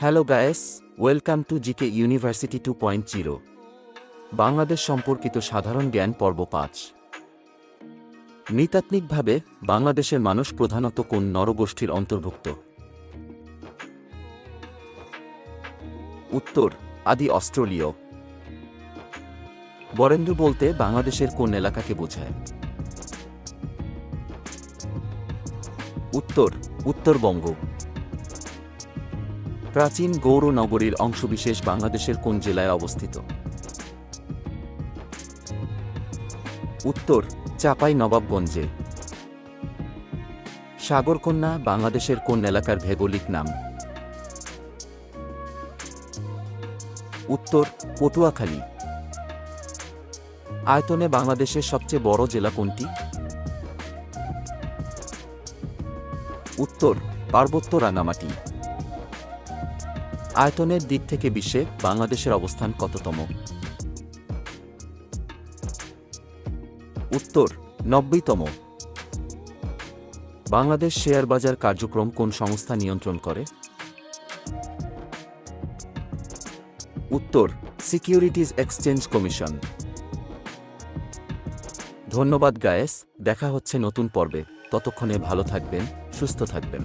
Hello guys, welcome to GK university 2.0 Bangladesh সম্পর্কিত সাধারণ জ্ঞান পর্ব 5। নৃতাত্ত্বিকভাবে বাংলাদেশের মানুষ প্রধানত কোন নরগোষ্ঠীর অন্তর্ভুক্ত? উত্তর, আদি অস্ট্রেলীয়। বরেন্দ্র বলতে বাংলাদেশের কোন এলাকাকে বোঝায়? উত্তর, উত্তরবঙ্গ। প্রাচীন গৌড় নগরীর অংশবিশেষ বাংলাদেশের কোন জেলায় অবস্থিত? উত্তর, চাঁপাই নবাবগঞ্জে। সাগরকন্যা বাংলাদেশের কোন এলাকার ভৌগোলিক নাম? উত্তর, পটুয়াখালী। আয়তনে বাংলাদেশের সবচেয়ে বড় জেলা কোনটি? উত্তর, পার্বত্য রাঙ্গামাটি। আয়তনের দিক থেকে বিশ্বে বাংলাদেশের অবস্থান কততম? উত্তর, 90তম। বাংলাদেশ শেয়ার বাজার কার্যক্রম কোন সংস্থা নিয়ন্ত্রণ করে? উত্তর, সিকিউরিটিজ এক্সচেঞ্জ কমিশন। ধন্যবাদ গায়েস, দেখা হচ্ছে নতুন পর্বে। ততক্ষণে ভালো থাকবেন, সুস্থ থাকবেন।